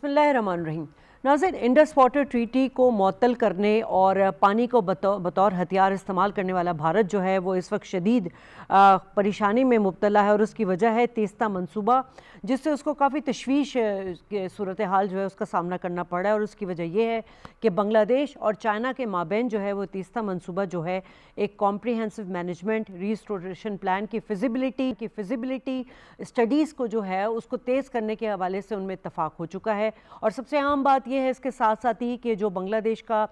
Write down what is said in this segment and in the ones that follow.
बिस्मिल्लाहिर्रहमानिर्रहीम। नाज़रीन, Indus water treaty को मुअत्तल करने और पानी को बतौर हथियार इस्तेमाल करने वाला भारत जो है वो इस वक्त शदीद परेशानी में मुब्तला है और उसकी वजह है तीस्ता मंसूबा, जिससे उसको काफ़ी तशवीश के सूरत हाल जो है उसका सामना करना पड़ा है। और उसकी वजह यह है कि बांग्लादेश और चाइना के माबैन जो है वो तीस्ता मंसूबा जो है एक कॉम्प्रिहेंसिव मैनेजमेंट रिस्टोरेशन प्लान की फिजिबिलिटी स्टडीज़ को जो है उसको तेज़ करने के हवाले से उनमें इत्तफाक हो चुका है। और सबसे अहम बात यह है इसके साथ साथ ही कि जो बांग्लादेश का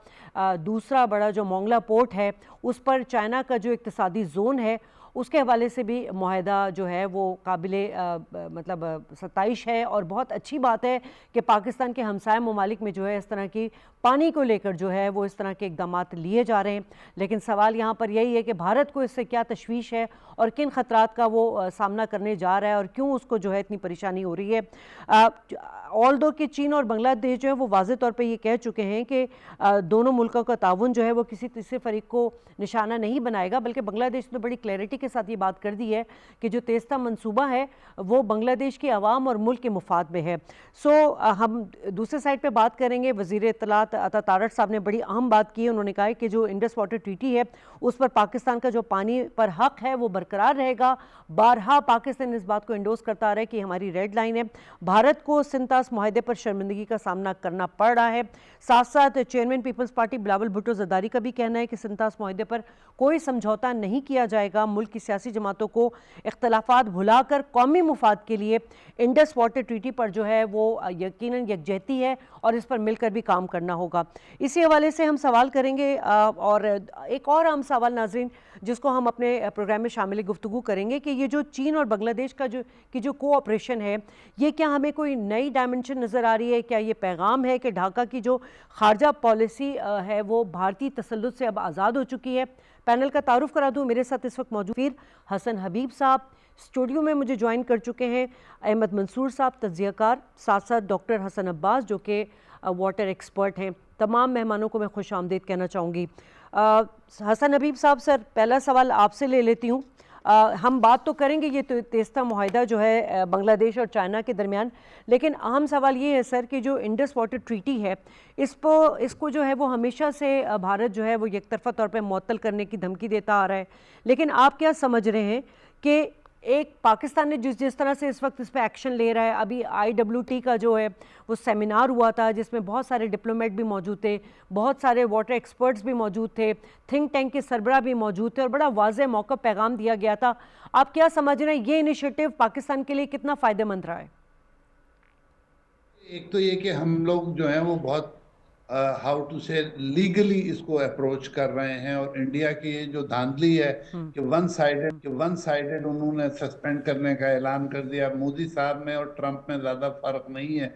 दूसरा बड़ा जो मोंगला पोर्ट है उस पर चाइना का जो इक्तिसादी जोन है उसके हवाले से भी मुआहदा जो है वो काबिले मतलब सताइश है। और बहुत अच्छी बात है कि पाकिस्तान के हमसाय ममालिक में जो है इस तरह की पानी को लेकर जो है वो इस तरह के इकदाम लिए जा रहे हैं। लेकिन सवाल यहाँ पर यही है कि भारत को इससे क्या तशवीश है और किन ख़तरात का वो सामना करने जा रहा है और क्यों उसको जो है इतनी परेशानी हो रही है। ऑल दो कि चीन और बांग्लादेश जो है वो वाज़े तौर पर ये कह चुके हैं कि दोनों मुल्कों का ताउन जो है वो किसी तीसरे फरीक को निशाना नहीं बनाएगा, बल्कि बांग्लादेश ने तो बड़ी क्लैरिटी के साथ ये बात कर दी है कि जो तेस्ता मंसूबा है वो बांग्लादेश की आवाम और मुल्क के मुफाद में है। हम दूसरे साइड पे बात करेंगे। वज़ीर इत्तलात अता तारड़ साहब ने बड़ी अहम बात की है। उन्होंने कहा है कि जो इंडस वाटर ट्रीटी है उस पर पाकिस्तान का जो पानी पर हक है वो बरकरार रहेगा। बारहा पाकिस्तान इस बात को इंडोर्स करता आ रहा है कि हमारी रेड लाइन है। भारत को सिंतास मुआहदे पर शर्मिंदगी का सामना करना पड़ रहा है। साथ साथ chairman Peoples Party Bilawal Bhutto Zardari का भी कहना है कि सिंतास मुआहदे पर कोई समझौता नहीं किया जाएगा। मुल्क की सियासी जमातों को इख्तलाफात भुलाकर कौमी मुफाद के लिए इंडस वाटर ट्रीटी पर जो है वो यकीनन यकजहती है और इस पर मिलकर भी काम करना होगा। इसी हवाले से हम सवाल करेंगे और एक और अहम सवाल नाज़रीन जिसको हम अपने प्रोग्राम में शामिल गुफ्तगू करेंगे कि ये जो चीन और बांग्लादेश का जो कोऑपरेशन है ये क्या हमें कोई नई डायमेंशन नज़र आ रही है? क्या ये पैगाम है कि ढाका की जो खारजा पॉलिसी है वो भारतीय तसल्लुत से अब आज़ाद हो चुकी है? पैनल का तारुफ करा दूँ, मेरे साथ इस वक्त मौजूद फिर हसन हबीब साहब स्टूडियो में मुझे ज्वाइन कर चुके हैं, अहमद मंसूर साहब तज्ज़ियाकार, साथ साथ डॉक्टर हसन अब्बास जो कि वाटर एक्सपर्ट हैं। तमाम मेहमानों को मैं खुश आमदीद कहना चाहूँगी। हसन हबीब साहब, सर पहला सवाल आपसे ले लेती हूँ। हम बात तो करेंगे ये तो तेस्ता मुआहदा जो है बांग्लादेश और चाइना के दरमियान, लेकिन अहम सवाल ये है सर कि जो इंडस वाटर ट्रीटी है इसको जो है वो हमेशा से भारत जो है वो एक तरफा तौर पे मुअत्तल करने की धमकी देता आ रहा है। लेकिन आप क्या समझ रहे हैं कि एक पाकिस्तान ने जिस तरह से इस वक्त इस पर एक्शन ले रहा है, अभी IWT का जो है वो सेमिनार हुआ था जिसमें बहुत सारे डिप्लोमेट भी मौजूद थे, बहुत सारे वाटर एक्सपर्ट्स भी मौजूद थे, थिंक टैंक के सरबरा भी मौजूद थे और बड़ा वाज़ेह मौका पैगाम दिया गया था। आप क्या समझ रहे हैं ये इनिशिएटिव पाकिस्तान के लिए कितना फ़ायदेमंद रहा है? एक तो ये कि हम लोग जो है वो बहुत हाउ टू से लीगली इसको अप्रोच कर रहे हैं, और इंडिया की ये जो धांधली है कि वन साइडेड उन्होंने सस्पेंड करने का ऐलान कर दिया। मोदी साहब में और ट्रंप में ज्यादा फर्क नहीं है,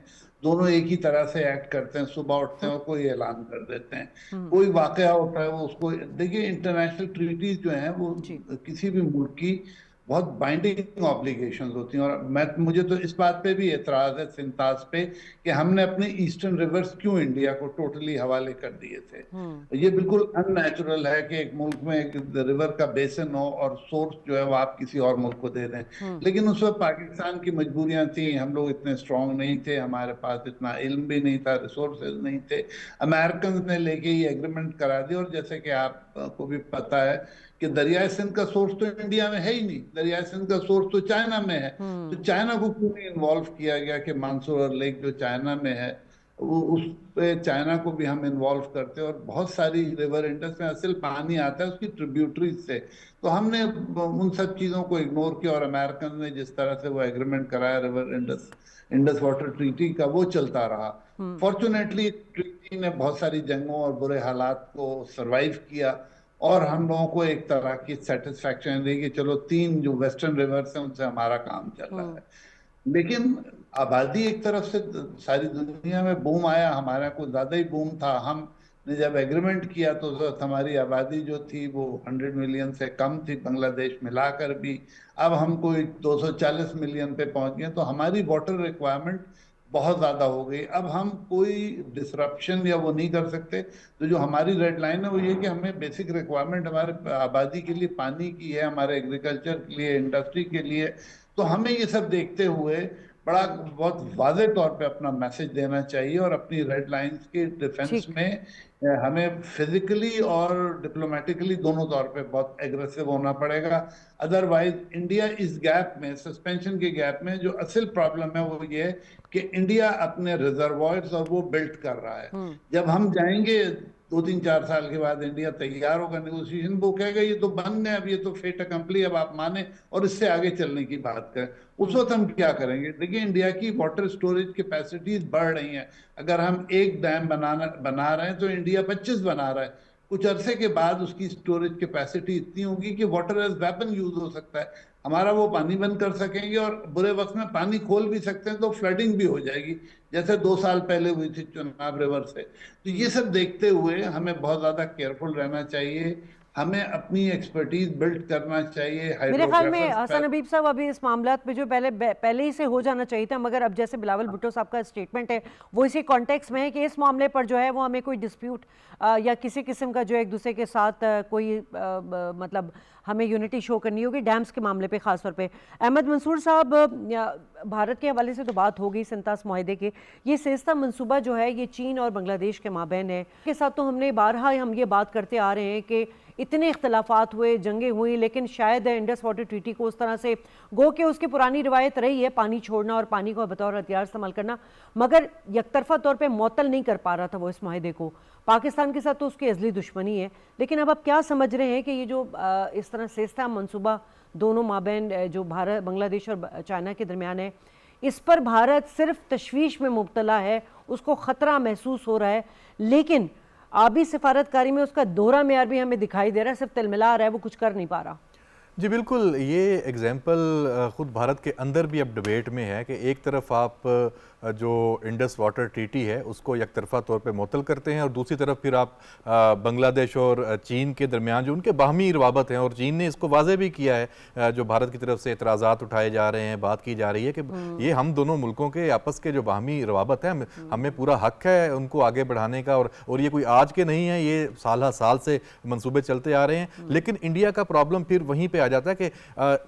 दोनों एक ही तरह से एक्ट करते हैं। सुबह उठते हैं और कोई ऐलान कर देते हैं, कोई वाकया होता है वो उसको देखिए। इंटरनेशनल ट्रीटीज जो हैं वो जी। किसी भी मुल्क की बहुत बाइंडिंग ऑब्लिगेशंस होती हैं। और मुझे तो इस बात पे भी एतराज है सिंतास पे कि हमने अपने ईस्टर्न रिवर्स क्यों इंडिया को टोटली हवाले कर दिए थे। ये बिल्कुल अननेचुरल है कि एक मुल्क में एक रिवर का बेसिन हो और सोर्स जो है वो आप किसी और मुल्क को दे दें। लेकिन उस वक्त पाकिस्तान की मजबूरियां थी, हम लोग इतने स्ट्रांग नहीं थे, हमारे पास इतना इल्म भी नहीं था, रिसोर्सेज नहीं थे। अमेरिकन ने लेके ये एग्रीमेंट करा दी। और जैसे कि आपको भी पता है कि दरियाई सिंध का सोर्स तो इंडिया में है ही नहीं, दरियाई सिंध का सोर्स तो चाइना में है। तो चाइना को क्यों नहीं इन्वॉल्व किया गया कि मानसूर लेक जो चाइना में है वो उस पे चाइना को भी हम इन्वॉल्व करते हैं। और बहुत सारी रिवर इंडस में असल पानी आता है उसकी ट्रिब्यूटरीज से। तो हमने उन सब चीजों को इग्नोर किया, और अमेरिकन ने जिस तरह से वो एग्रीमेंट कराया river Indus Indus water treaty का, वो चलता रहा। फॉर्चुनेटली ट्रीटी ने बहुत सारी जंगों और बुरे हालात को सरवाइव किया, और हम लोगों को एक तरह की सेटिस्फैक्शन रही कि चलो तीन जो वेस्टर्न रिवर्स हैं उनसे हमारा काम चल रहा है। लेकिन आबादी एक तरफ से सारी दुनिया में बूम आया, हमारा कुछ ज्यादा ही बूम था। हमने जब एग्रीमेंट किया तो उस वक्त हमारी आबादी जो थी वो 100 मिलियन से कम थी, बांग्लादेश मिलाकर भी। अब हम कोई 240 मिलियन पे पहुंच गए, तो हमारी वाटर रिक्वायरमेंट बहुत ज्यादा हो गई। अब हम कोई डिसरप्शन या वो नहीं कर सकते। तो जो हमारी रेड लाइन है वो ये कि हमें बेसिक रिक्वायरमेंट हमारे आबादी के लिए पानी की है, हमारे एग्रीकल्चर के लिए, इंडस्ट्री के लिए। तो हमें ये सब देखते हुए बड़ा बहुत वाज़े तौर पे अपना मैसेज देना चाहिए और अपनी रेड लाइंस के डिफेंस ठीक। में हमें फिजिकली और डिप्लोमेटिकली दोनों तौर पे बहुत एग्रेसिव होना पड़ेगा। अदरवाइज इंडिया इस गैप में, सस्पेंशन के गैप में, जो असल प्रॉब्लम है वो ये है कि इंडिया अपने रिजर्वॉयर्स और वो बिल्ड कर रहा है। हम्म। जब हम जाएंगे 2 3 4 साल के बाद, इंडिया तैयार होगा नेगोशिएशन, वो कहेगा ये तो बन गए, अब ये तो फेट अकम्पली, अब आप माने और इससे आगे चलने की बात करें। उस वक्त हम क्या करेंगे? देखिए, इंडिया की वाटर स्टोरेज कैपेसिटीज बढ़ रही हैं। अगर हम एक डैम बना रहे हैं तो इंडिया 25 बना रहा है। कुछ अरसे के बाद उसकी स्टोरेज कैपेसिटी इतनी होगी कि वाटर एज वेपन यूज हो सकता है। हमारा वो पानी बंद कर सकेंगे और बुरे वक्त में पानी खोल भी सकते हैं, तो फ्लडिंग भी हो जाएगी, जैसे 2 साल पहले हुई थी चुनाव रिवर से। तो ये सब देखते हुए हमें बहुत ज्यादा केयरफुल रहना चाहिए। हमें अपनी एक्सपर्टीज बिल्ड करना चाहिए मेरे ख्याल में हाइड्रोग्राफर्स हसन हबीब साहब, अभी इस मामलात पे जो पहले ही से हो जाना चाहिए था, मगर अब जैसे बिलावल भुट्टो साहब का स्टेटमेंट है वो इसी कॉन्टेक्स्ट में है कि इस मामले पर जो है वो हमें कोई डिस्प्यूट या किसी किस्म का जो एक दूसरे के साथ कोई मतलब हमें यूनिटी शो करनी होगी डैम्स के मामले पे खास तौर पे। अहमद मंसूर साहब, भारत के हवाले से तो बात हो गई सिंतास माहदे के, ये सेस्ता मंसूबा जो है ये चीन और बांग्लादेश के माबैन है। के साथ तो हमने बारहा हम ये बात करते आ रहे हैं कि इतने इख्तलाफात हुए, जंगें हुई, लेकिन शायद इंडस वाटर ट्रीटी को उस तरह से गो के उसकी पुरानी रिवायत रही है पानी छोड़ना और पानी को बतौर हथियार इस्तेमाल करना, मगर यकतरफा तौर पे मुअत्तल नहीं कर पा रहा था वो इस माहदे को। पाकिस्तान के साथ तो उसकी अज़ली दुश्मनी है, लेकिन अब आप क्या समझ रहे हैं कि ये जो इस तरह सेस्ता मंसूबा दोनों माबैन जो भारत, बांग्लादेश और चाइना के दरमियान है, इस पर भारत सिर्फ तशवीश में मुब्तला है, उसको ख़तरा महसूस हो रहा है, लेकिन आबी सिफारतकारी में उसका दोहरा मेयार भी हमें दिखाई दे रहा है, सिर्फ तिलमिला रहा है, वो कुछ कर नहीं पा रहा। जी बिल्कुल, ये एग्जाम्पल ख़ुद भारत के अंदर भी अब डिबेट में है कि एक तरफ आप जो इंडस वाटर ट्रीटी है उसको एक तरफा तौर पे मुअत्तल करते हैं और दूसरी तरफ फिर आप बांग्लादेश और चीन के दरमियान जो उनके बाहमी रवाबत हैं, और चीन ने इसको वाज़े भी किया है, जो भारत की तरफ से एतराज़ात उठाए जा रहे हैं, बात की जा रही है कि ये हम दोनों मुल्कों के आपस के जो बाहमी रवाबत है, हमें पूरा हक है उनको आगे बढ़ाने का, और ये कोई आज के नहीं है, ये साल साल से मंसूबे चलते आ रहे हैं। लेकिन इंडिया का प्रॉब्लम फिर वहीं पर आ जाता है कि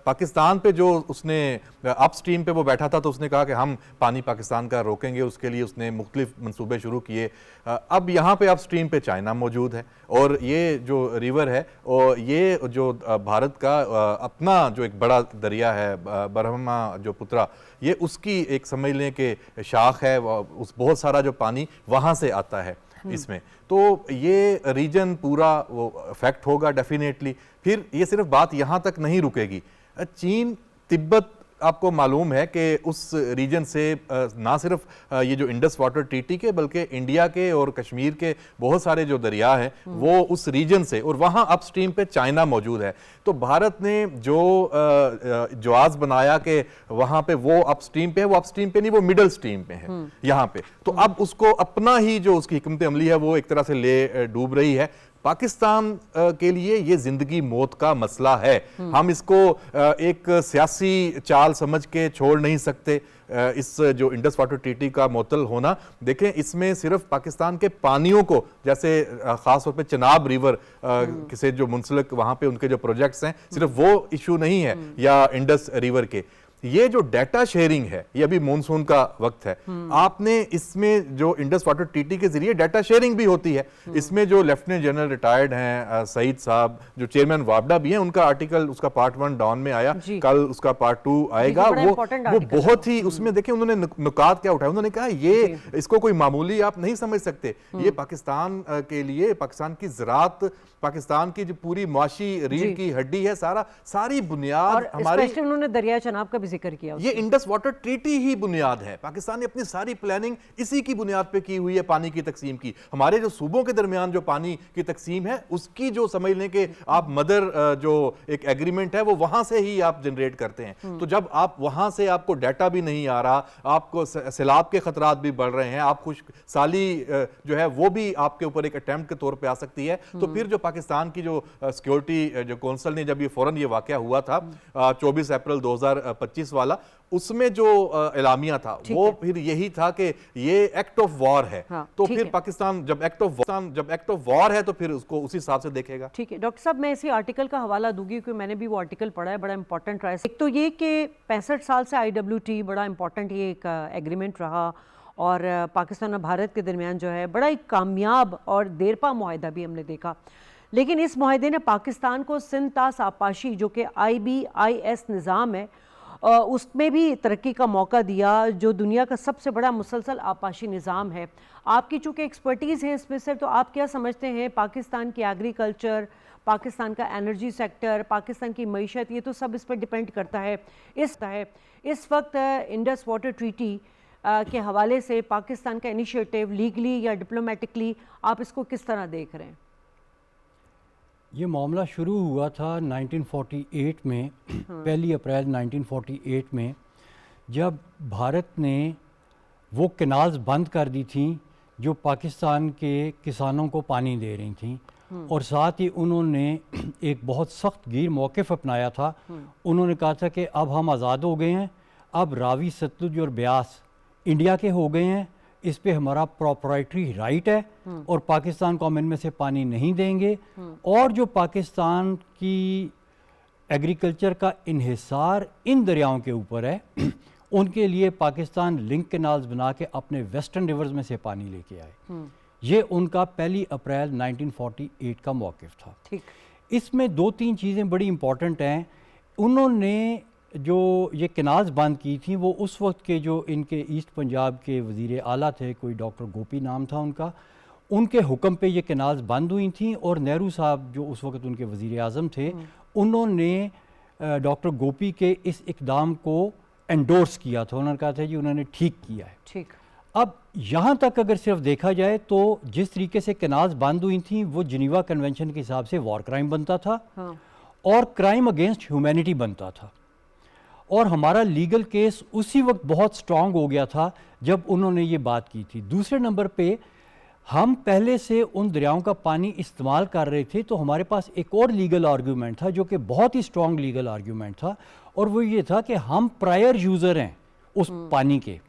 पाकिस्तान पे जो उसने अपस्ट्रीम पे वो बैठा था तो उसने कहा कि हम पानी पाकिस्तान का रोकेंगे, उसके लिए उसने मुख्तलिफ मंसूबे शुरू किए। अब यहाँ पे अपस्ट्रीम पे चाइना मौजूद है और ये जो रिवर है और ये जो भारत का अपना जो एक बड़ा दरिया है ब्रह्मा जो पुत्रा, ये उसकी एक समझ लें कि शाख है, उस बहुत सारा जो पानी वहाँ से आता है इसमें, तो ये रीजन पूरा वो अफेक्ट होगा डेफिनेटली। फिर ये सिर्फ बात यहाँ तक नहीं रुकेगी, चीन तिब्बत आपको मालूम है कि उस रीजन से ना सिर्फ ये जो इंडस वाटर ट्रीटी के बल्कि इंडिया के और कश्मीर के बहुत सारे जो दरिया हैं वो उस रीजन से, और वहाँ अपस्ट्रीम पे चाइना मौजूद है। तो भारत ने जो जवाज़ बनाया कि वहाँ पे वो अपस्ट्रीम पे है, वो अपस्ट्रीम पे नहीं, वो मिडल स्ट्रीम पे है यहाँ पे, तो अब उसको अपना ही जो उसकी हिकमत अमली है वो एक तरह से ले डूब रही है। पाकिस्तान के लिए ये जिंदगी मौत का मसला है, हम इसको एक सियासी चाल समझ के छोड़ नहीं सकते। इस जो इंडस वाटर ट्रीटी का मुअत्तल होना, देखें इसमें सिर्फ पाकिस्तान के पानियों को, जैसे खास तौर पे चनाब रिवर से जो मुंसलिक वहाँ पे उनके जो प्रोजेक्ट्स हैं, सिर्फ वो इशू नहीं है, या इंडस रिवर के, ये जो डाटा शेयरिंग है, ये अभी मॉनसून का वक्त है, आपने इसमें जो इंडस वाटर ट्रीटी के जरिए डाटा शेयरिंग भी होती है, इसमें जो लेफ्टिनेंट जनरल रिटायर्ड हैं सईद साहब, जो चेयरमैन वापडा भी हैं, उनका आर्टिकल उसका पार्ट 1 डॉन में आया, कल उसका पार्ट 2 आएगा। वो बहुत ही उसमें देखें उन्होंने नुकात क्या उठाया, उन्होंने कहा ये इसको कोई मामूली आप नहीं समझ सकते, ये पाकिस्तान के लिए, पाकिस्तान की ज़राअत, पाकिस्तान की जो पूरी मुआशी रीढ़ की हड्डी है, सारी बुनियाद हमारी, उन्होंने दरिया चनाब का भी जिक्र किया, ये इंडस वाटर ट्रीटी ही बुनियाद है। पाकिस्तान ने अपनी सारी प्लानिंग इसी की बुनियाद पे की हुई है, पानी की तकसीम की। हमारे जो सूबों के दरमियान जो पानी की तकसीम है उसकी जो समझ लें कि आप मदर जो एक एग्रीमेंट है वो वहां से ही आप जनरेट करते हैं। तो जब आप वहां से आपको डाटा भी नहीं आ रहा, आपको सैलाब के खतरात भी बढ़ रहे हैं, आप खुश साली जो है वो भी आपके ऊपर एक अटेम्प्ट के तौर पर आ सकती है, तो फिर जो पाकिस्तान की जो सिक्योरिटी जो कौंसिल ने जब ये फौरन ये वाकया हुआ था 24 अप्रैल 2025 2025 वाला, उसमें जो एलामिया था वो फिर यही था कि ये एक्ट ऑफ वॉर है। हाँ, तो फिर पाकिस्तान जब एक्ट ऑफ वॉर है तो फिर उसको उसी हिसाब से देखेगा। ठीक है डॉक्टर साहब, मैं इसी आर्टिकल का हवाला दूंगी क्योंकि मैंने भी वो आर्टिकल पढ़ा है, बड़ा इंपॉर्टेंट रहा है। एक तो ये कि 65 साल से IWT बड़ा इंपॉर्टेंट ये एक एग्रीमेंट रहा और पाकिस्तान और भारत के दरमियान जो है बड़ा एक कामयाब और देरपा मुआहदा भी हमने देखा। लेकिन इस मुआहदे ने पाकिस्तान को सिंध तास आपाशी जो कि IBIS निज़ाम है उसमें भी तरक्की का मौका दिया, जो दुनिया का सबसे बड़ा मुसलसल आपाशी निज़ाम है। आपकी चूँकि एक्सपर्टीज़ है इसमें से, तो आप क्या समझते हैं पाकिस्तान की एग्रीकल्चर, पाकिस्तान का एनर्जी सेक्टर, पाकिस्तान की मईशत, ये तो सब इस पर डिपेंड करता है। इस वक्त इंडस वाटर ट्रीटी के हवाले से पाकिस्तान का इनिशिएटिव लीगली या डिप्लोमेटिकली आप इसको किस तरह देख रहे हैं? ये मामला शुरू हुआ था 1948 में, 1 अप्रैल 1948 में, जब भारत ने वो कैनाल्स बंद कर दी थी जो पाकिस्तान के किसानों को पानी दे रही थी, और साथ ही उन्होंने एक बहुत सख्त गिर मौक़िफ़ अपनाया था। उन्होंने कहा था कि अब हम आज़ाद हो गए हैं, अब रावी, सतलुज और ब्यास इंडिया के हो गए हैं, इस पे हमारा प्रॉपराइटरी राइट है और पाकिस्तान को हम इनमें से पानी नहीं देंगे। और जो पाकिस्तान की एग्रीकल्चर का इन्हिसार इन दरियाओं के ऊपर है उनके लिए पाकिस्तान लिंक कैनाल्स बना के अपने वेस्टर्न रिवर्स में से पानी लेके आए। ये उनका 1 अप्रैल 1948 का मौक़िफ़ था। ठीक, इसमें 2-3 चीज़ें बड़ी इम्पॉर्टेंट हैं। उन्होंने जो ये कैनाल्स बंद की थी वो उस वक्त के जो इनके ईस्ट पंजाब के वज़ीर आला थे, कोई डॉक्टर गोपी नाम था उनका, उनके हुक्म पे ये कैनाल्स बंद हुई थी। और नेहरू साहब जो उस वक्त उनके वज़ीर आज़म थे, उन्होंने डॉक्टर गोपी के इस इक़दाम को एंडोर्स किया था। उन्होंने कहा था जी उन्होंने ठीक किया है। ठीक। अब यहाँ तक अगर सिर्फ देखा जाए तो जिस तरीके से कैनाल्स बंद हुई थी वो जिनीवा कन्वेंशन के हिसाब से वॉर क्राइम बनता था और क्राइम अगेंस्ट ह्यूमैनिटी बनता था। और हमारा लीगल केस उसी वक्त बहुत स्ट्रांग हो गया था जब उन्होंने ये बात की थी। दूसरे नंबर पे हम पहले से उन दरियाओं का पानी इस्तेमाल कर रहे थे, तो हमारे पास एक और लीगल आर्ग्यूमेंट था जो कि बहुत ही स्ट्रांग लीगल आर्ग्यूमेंट था, और वो ये था कि हम प्रायर यूज़र हैं उस पानी के,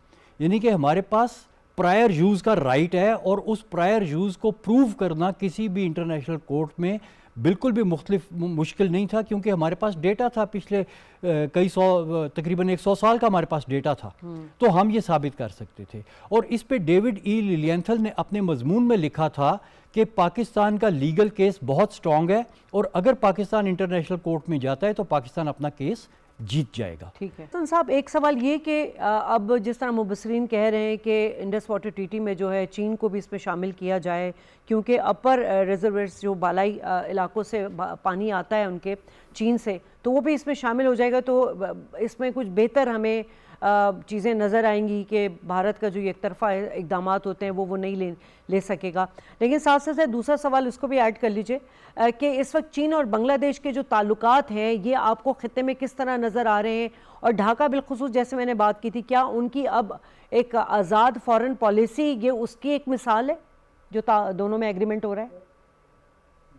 यानी कि हमारे पास प्रायर यूज़ का राइट है। और उस प्रायर यूज़ को प्रूव करना किसी भी इंटरनेशनल कोर्ट में बिल्कुल भी मुश्किल नहीं था, क्योंकि हमारे पास डेटा था। पिछले कई सौ, तकरीबन 100 साल का हमारे पास डेटा था, तो हम ये साबित कर सकते थे। और इस पे डेविड ई लिलियंथल ने अपने मजमून में लिखा था कि पाकिस्तान का लीगल केस बहुत स्ट्रांग है और अगर पाकिस्तान इंटरनेशनल कोर्ट में जाता है तो पाकिस्तान अपना केस जीत जाएगा। ठीक है। तो साहब एक सवाल ये कि अब जिस तरह मुबसरीन कह रहे हैं कि इंडस वाटर ट्रीटी में जो है चीन को भी इसमें शामिल किया जाए, क्योंकि अपर रिजर्वर्स जो बालाई इलाकों से पानी आता है उनके चीन से, तो वो भी इसमें शामिल हो जाएगा, तो इसमें कुछ बेहतर हमें चीज़ें नज़र आएंगी कि भारत का जो एक तरफा इकदाम होते हैं वो नहीं ले सकेगा। लेकिन साथ साथ दूसरा सवाल उसको भी ऐड कर लीजिए कि इस वक्त चीन और बांग्लादेश के जो ताल्लुकात हैं ये आपको ख़ित्ते में किस तरह नज़र आ रहे हैं, और ढाका बिलखुसूस जैसे मैंने बात की थी, क्या उनकी अब एक आज़ाद फॉरेन पॉलिसी ये उसकी एक मिसाल है जो दोनों में एग्रीमेंट हो रहा है?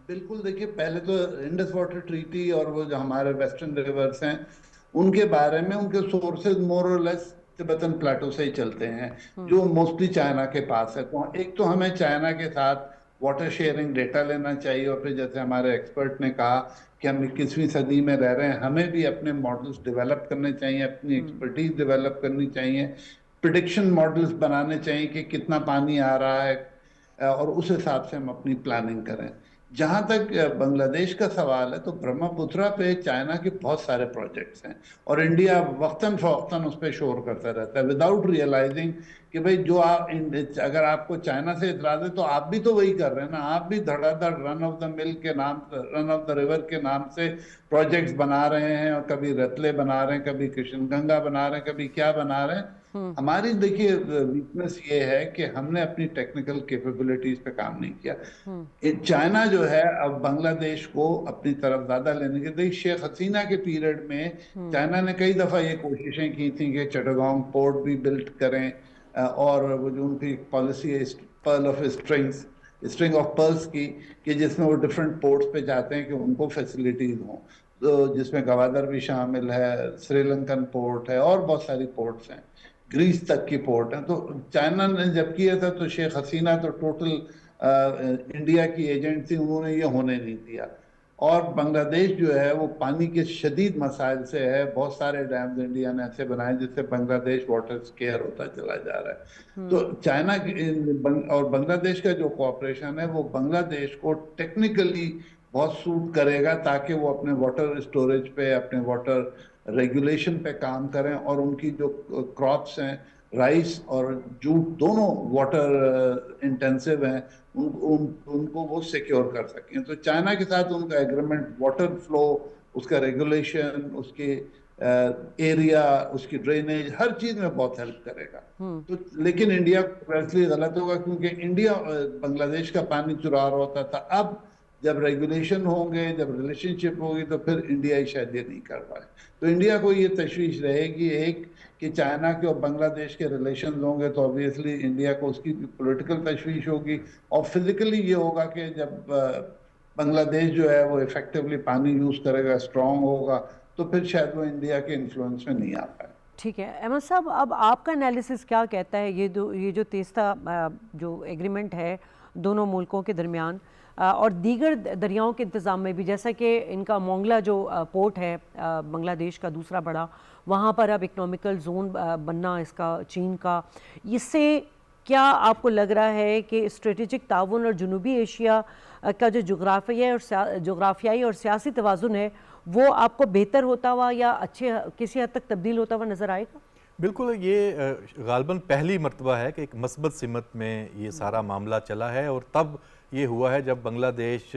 बिल्कुल, देखिए पहले तो इंडस वाटर ट्रीटी और वो जो हमारे वेस्टर्न रिवर्स हैं उनके बारे में उनके सोर्सेज मोर और लेस तिब्बतन प्लेटो से ही चलते हैं जो मोस्टली चाइना के पास है। तो एक तो हमें चाइना के साथ वाटर शेयरिंग डेटा लेना चाहिए, और फिर जैसे हमारे एक्सपर्ट ने कहा कि हम 21वीं सदी में रह रहे हैं, हमें भी अपने मॉडल्स डेवलप करने चाहिए, अपनी एक्सपर्टीज डेवलप करनी चाहिए, प्रिडिक्शन मॉडल्स बनाने चाहिए कि कितना पानी आ रहा है और उस हिसाब से हम अपनी प्लानिंग करें। जहां तक बांग्लादेश का सवाल है तो ब्रह्मपुत्रा पे चाइना के बहुत सारे प्रोजेक्ट्स हैं और इंडिया वक्तन फवक्तन उस पर शोर करता रहता है विदाउट रियलाइजिंग कि भाई जो आप अगर आपको चाइना से इतराज है तो आप भी तो वही कर रहे हैं ना, आप भी धड़ाधड़ रन ऑफ द मिल के नाम, रन ऑफ द रिवर के नाम से प्रोजेक्ट्स बना रहे हैं, और कभी रतले बना रहे हैं, कभी कृष्णगंगा बना रहे हैं, कभी क्या बना रहे हैं। हमारी देखिए वीकनेस ये है कि हमने अपनी टेक्निकल कैपेबिलिटीज पे काम नहीं किया। चाइना जो है अब बांग्लादेश को अपनी तरफ ज्यादा लेने के लिए, शेख हसीना के पीरियड में चाइना ने कई दफा ये कोशिशें की थी कि चटगांव पोर्ट भी बिल्ड करें, और वो जो उनकी पॉलिसी है pearl of string of pearls की, कि जिसमें वो डिफरेंट पोर्ट्स पे जाते हैं कि उनको फैसिलिटीज हों। जिसमें गवादर भी शामिल है, श्रीलंकन पोर्ट है और बहुत सारी पोर्ट्स हैं, ग्रीस तक की पोर्ट है। तो चाइना ने जब किया था तो शेख हसीना तो टोटल इंडिया की एजेंट थी, उन्होंने ये होने नहीं दिया। और बांग्लादेश जो है वो पानी के शदीद मसाइल से है, बहुत सारे डैम्स इंडिया ने ऐसे बनाए जिससे बांग्लादेश वाटर स्केयर होता चला जा रहा है। तो चाइना और बांग्लादेश का जो कोऑपरेशन है वो बांग्लादेश को टेक्निकली बहुत सूट करेगा, ताकि वो अपने वाटर स्टोरेज पे, अपने वाटर रेगुलेशन पे काम करें और उनकी जो क्रॉप्स हैं, राइस और जूट दोनों वाटर इंटेंसिव हैं, उनको वो सिक्योर कर सकें। तो चाइना के साथ उनका एग्रीमेंट वाटर फ्लो, उसका रेगुलेशन, उसके एरिया, उसकी ड्रेनेज, हर चीज में बहुत हेल्प करेगा। तो लेकिन इंडिया वैसे गलत होगा, क्योंकि इंडिया बांग्लादेश का पानी चुरा रहा होता था। अब जब रेगुलेशन होंगे, जब रिलेशनशिप होगी, तो फिर इंडिया ही शायद ये नहीं कर पाए। तो इंडिया को ये तशवीश रहेगी, एक कि चाइना के और बांग्लादेश के रिलेशन होंगे तो ऑब्वियसली इंडिया को उसकी पॉलिटिकल तशवीश होगी, और फिजिकली ये होगा कि जब बांग्लादेश जो है वो इफेक्टिवली पानी यूज करेगा, स्ट्रांग होगा, तो फिर शायद वो इंडिया के इन्फ्लुएंस में नहीं आ पाए। ठीक है अहमद साहब, अब आपका एनालिसिस क्या कहता है, ये जो तीस्ता जो एग्रीमेंट है दोनों मुल्कों के दरमियान और दीगर दरियाओं के इंतज़ाम में भी, जैसा कि इनका मोंगला जो पोर्ट है बांग्लादेश का दूसरा बड़ा, वहाँ पर अब इकनॉमिकल जोन बनना इसका चीन का, इससे क्या आपको लग रहा है कि स्ट्रेटेजिक ताउन और जनूबी एशिया का जो जोग्राफियाई और सियासी तवाज़ुन है वो आपको बेहतर होता हुआ या अच्छे किसी हद तक तब्दील होता हुआ नज़र आएगा? बिल्कुल, ये गालबन पहली मर्तबा है कि एक मस्बत सिमत में ये सारा मामला चला है, और तब ये हुआ है जब बांग्लादेश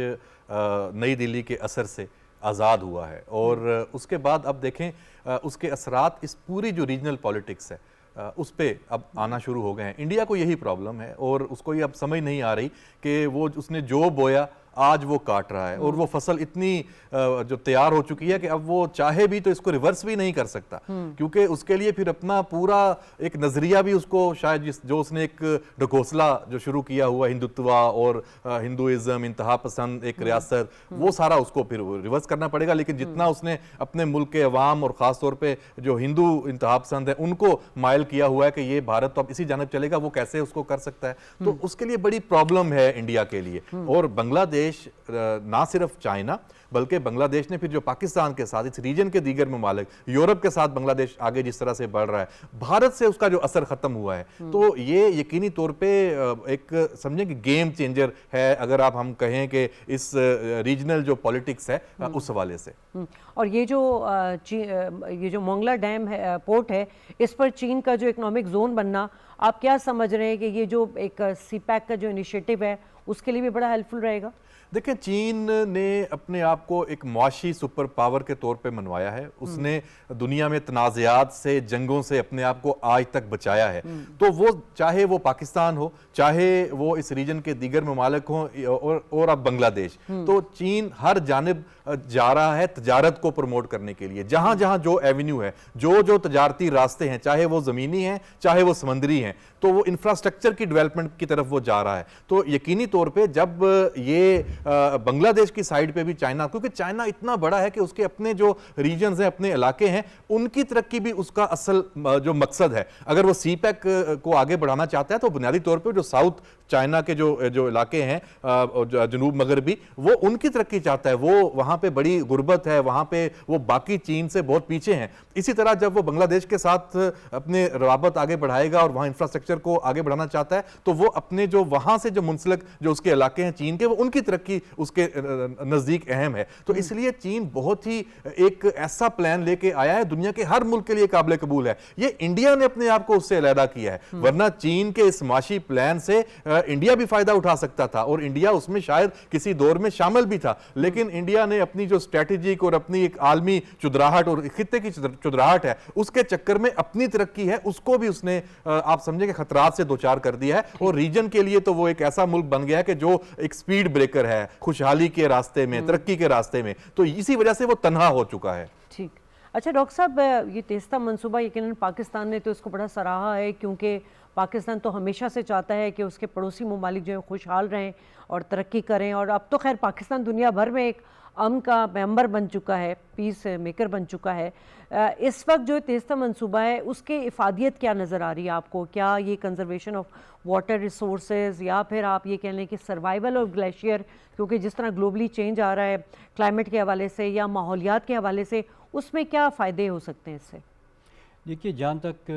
नई दिल्ली के असर से आज़ाद हुआ है। और उसके बाद अब देखें उसके असरात इस पूरी जो रीजनल पॉलिटिक्स है उस पर अब आना शुरू हो गए हैं। इंडिया को यही प्रॉब्लम है, और उसको ये अब समझ नहीं आ रही कि वो उसने जो बोया आज वो काट रहा है, और वो फसल इतनी जो तैयार हो चुकी है कि अब वो चाहे भी तो इसको रिवर्स भी नहीं कर सकता, क्योंकि उसके लिए फिर अपना पूरा एक नजरिया भी उसको शायद जो उसने एक ढकोसला जो शुरू किया हुआ हिंदुत्व और हिंदुइज्म, इंतहा पसंद एक रियासत, वो सारा उसको फिर रिवर्स करना पड़ेगा। लेकिन जितना उसने अपने मुल्क के अवाम और ख़ास तौर पर जो हिंदू इंतहा पसंद है उनको मायल किया हुआ है कि ये भारत तो अब इसी जानब चलेगा, वो कैसे उसको कर सकता है। तो उसके लिए बड़ी प्रॉब्लम है इंडिया के लिए। और बांग्लादेश ना सिर्फ चाइना बल्कि बांग्लादेश ने फिर जो पाकिस्तान के साथ, इस रीजन के दीगर ममालिक, यूरोप के साथ बांग्लादेश आगे जिस तरह से बढ़ रहा है, भारत से उसका जो असर खत्म हुआ है, तो ये यकीनी तौर पे एक समझें कि गेम चेंजर है, अगर आप हम कहें कि इस रीजनल जो पॉलिटिक्स है उस हवाले से। और ये जो मोंगला डैम है, पोर्ट है, इस पर चीन का जो इकोनॉमिक जोन बनना, आप क्या समझ रहे हैं कि ये जो एक सीपैक का जो इनिशिएटिव है उसके लिए भी बड़ा हेल्पफुल रहेगा? देखिए, चीन ने अपने आप को एक मुआशी सुपर पावर के तौर पे मनवाया है। उसने दुनिया में तनाज़ात से, जंगों से अपने आप को आज तक बचाया है। तो वो चाहे वो पाकिस्तान हो, चाहे वो इस रीजन के दीगर ममालिक हों और अब बांग्लादेश, तो चीन हर जानिब जा रहा है तजारत को प्रमोट करने के लिए। जहां जहां जो एवेन्यू है, जो तजारती रास्ते हैं, चाहे वो ज़मीनी हैं चाहे वो समंदरी हैं, तो वो इंफ्रास्ट्रक्चर की डेवलपमेंट की तरफ वो जा रहा है। तो यकीनी तौर पे जब ये बांग्लादेश की साइड पे भी चाइना, क्योंकि चाइना इतना बड़ा है कि उसके अपने जो रीजन्स हैं, अपने इलाके हैं, उनकी तरक्की भी उसका असल जो मकसद है। अगर वो सीपैक को आगे बढ़ाना चाहता है तो बुनियादी तौर पे जो साउथ चाइना के जो इलाके हैं, जनूब मगरबी, वो उनकी तरक्की चाहता है। वो वहाँ पे बड़ी गुर्बत है, वहाँ पे वो बाकी चीन से बहुत पीछे हैं। इसी तरह जब वो बांग्लादेश के साथ अपने रवाबत आगे बढ़ाएगा और वहाँ इंफ्रास्ट्रक्चर को आगे बढ़ाना चाहता है, तो वो अपने जो वहाँ से जो मुंसलिक जो उसके इलाके हैं चीन के, वो उनकी तरक्की उसके नज़दीक अहम है। तो इसलिए चीन बहुत ही एक ऐसा प्लान लेके आया है, दुनिया के हर मुल्क के लिए काबिल कबूल है। ये इंडिया ने अपने आप को उससे अलहदा किया है, वरना चीन के इस माशी प्लान से इंडिया भी फायदा उठा सकता था, और इंडिया उसमें शायद किसी दौर में शामिल भी था। लेकिन इंडिया ने अपनी जो स्ट्रेटेजिक और अपनी एक आलमी चुदराहट और खित्ते की चुदराहट है, उसके चक्कर में अपनी तरक्की है उसको भी उसने आप समझे कि खतरात से दो चार कर दिया है। और रीजन के लिए तो वो एक ऐसा मुल्क बन गया है कि जो एक स्पीड ब्रेकर है खुशहाली के रास्ते में, तरक्की के रास्ते में। तो इसी वजह से वो तन्हा हो चुका है। ठीक, अच्छा डॉक्टर साहब, ये तेस्ता मंसूबा यकीनन पाकिस्तान ने तो इसको बड़ा सराहा है, क्योंकि पाकिस्तान तो हमेशा से चाहता है कि उसके पड़ोसी ममालिक जो है खुशहाल रहें और तरक्की करें। और अब तो खैर पाकिस्तान दुनिया भर में एक अमन का मेंबर बन चुका है, पीस मेकर बन चुका है। इस वक्त जो तेज़ता मंसूबा है उसके इफादियत क्या नज़र आ रही है आपको? क्या ये कंजर्वेशन ऑफ वाटर रिसोर्सेज या फिर आप ये कह लें कि सर्वाइवल ऑफ ग्लेशियर, क्योंकि जिस तरह ग्लोबली चेंज आ रहा है क्लाइमेट के हवाले से या माहौलियात के हवाले से, उसमें क्या फ़ायदे हो सकते हैं इससे? देखिए, जहाँ तक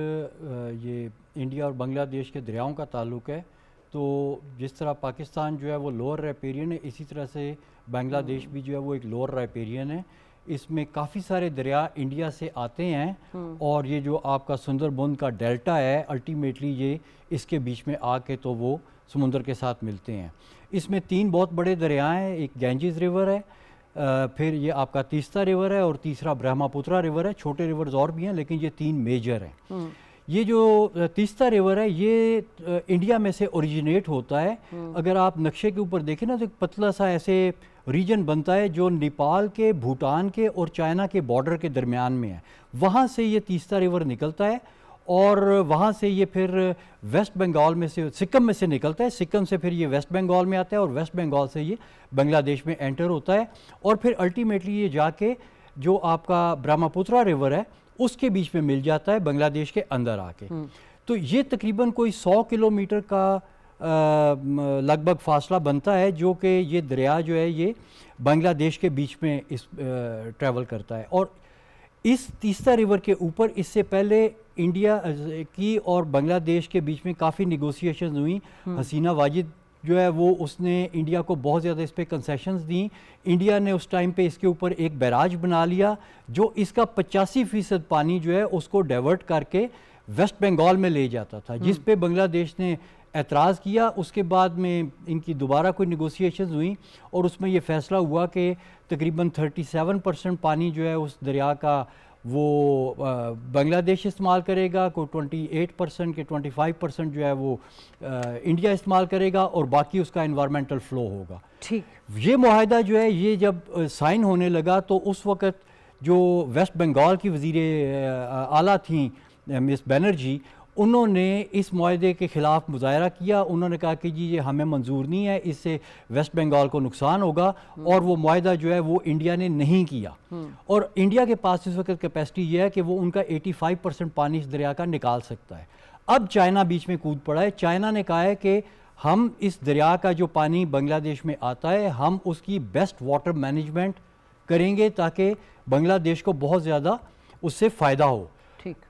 ये इंडिया और बांग्लादेश के दरियाओं का ताल्लुक़ है, तो जिस तरह पाकिस्तान जो है वो लोअर राइपेरियन है, इसी तरह से बांग्लादेश भी जो है वो एक लोअर राइपेरियन है। इसमें काफ़ी सारे दरिया इंडिया से आते हैं और ये जो आपका सुंदरबन का डेल्टा है, अल्टीमेटली ये इसके बीच में आके तो वो समुंदर के साथ मिलते हैं। इसमें 3 बहुत बड़े दरिया हैं, एक गैंजेस रिवर है, फिर ये आपका तीस्ता रिवर है और तीसरा ब्रह्मपुत्रा रिवर है। छोटे रिवर्स और भी हैं लेकिन ये 3 मेजर हैं। ये जो तीस्ता रिवर है ये इंडिया में से ओरिजिनेट होता है। अगर आप नक्शे के ऊपर देखें ना तो एक पतला सा ऐसे रीजन बनता है जो नेपाल के, भूटान के और चाइना के बॉर्डर के दरमियान में है। वहाँ से ये तीस्ता रिवर निकलता है और वहाँ से ये फिर वेस्ट बंगाल में से, सिक्किम में से निकलता है। सिक्किम से फिर ये वेस्ट बंगाल में आता है और वेस्ट बंगाल से ये बांग्लादेश में एंटर होता है और फिर अल्टीमेटली ये जाके जो आपका ब्रह्मपुत्रा रिवर है उसके बीच में मिल जाता है बांग्लादेश के अंदर आके। तो ये तकरीबन कोई 100 किलोमीटर का लगभग फासला बनता है जो कि ये दरिया जो है ये बांग्लादेश के बीच में इस ट्रैवल करता है। और इस तीस्ता रिवर के ऊपर इससे पहले इंडिया की और बांग्लादेश के बीच में काफ़ी निगोसिएशंस हुई। हसीना वाजिद जो है वो उसने इंडिया को बहुत ज़्यादा इस पर कंसेशंस दी। इंडिया ने उस टाइम पे इसके ऊपर एक बैराज बना लिया जो इसका 85% पानी जो है उसको डाइवर्ट करके वेस्ट बंगाल में ले जाता था, जिस पे बांग्लादेश ने एतराज़ किया। उसके बाद में इनकी दोबारा कोई निगोसिएशंस हुई और उसमें ये फ़ैसला हुआ कि तकरीबन 37% पानी जो है उस दरिया का वो बांग्लादेश इस्तेमाल करेगा, कोई 28% के 25% जो है वो इंडिया इस्तेमाल करेगा और बाकी उसका इन्वायरमेंटल फ़्लो होगा। ठीक, ये मुआहदा जो है ये जब साइन होने लगा तो उस वक़्त जो वेस्ट बंगाल की वज़ीर आला थी मिस बनर्जी, उन्होंने इस मुआहदे के ख़िलाफ़ मुज़ाहरा किया। उन्होंने कहा कि जी ये हमें मंजूर नहीं है, इससे वेस्ट बंगाल को नुकसान होगा और वो मुआहदा जो है वो इंडिया ने नहीं किया। और इंडिया के पास इस वक्त कैपेसिटी ये है कि वो उनका 85% पानी इस दरिया का निकाल सकता है। अब चाइना बीच में कूद पड़ा है। चाइना ने कहा है कि हम इस दरिया का जो पानी बांग्लादेश में आता है हम उसकी बेस्ट वाटर मैनेजमेंट करेंगे ताकि बांग्लादेश को बहुत ज़्यादा उससे फ़ायदा हो।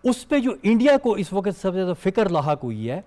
उस पे जो इंडिया को इस वक्त सबसे ज़्यादा फिक्र लाहक हुई है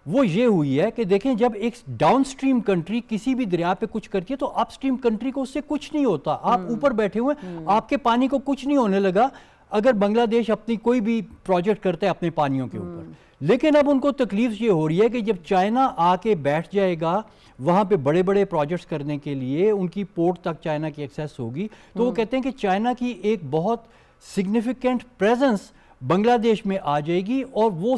वो ये हुई है कि देखें, जब एक डाउन स्ट्रीम कंट्री किसी भी दरिया पे कुछ करती है तो अप स्ट्रीम कंट्री को उससे कुछ नहीं होता। आप ऊपर बैठे हुए आपके पानी को कुछ नहीं होने लगा अगर बांग्लादेश अपनी कोई भी प्रोजेक्ट करता है अपने पानियों के ऊपर। लेकिन अब उनको तकलीफ ये हो रही है कि जब चाइना आके बैठ जाएगा वहाँ पे बड़े बड़े प्रोजेक्ट्स करने के लिए, उनकी पोर्ट तक चाइना की एक्सेस होगी, तो वो कहते हैं कि चाइना की एक बहुत सिग्निफिकेंट प्रेजेंस बांग्लादेश में आ जाएगी और वो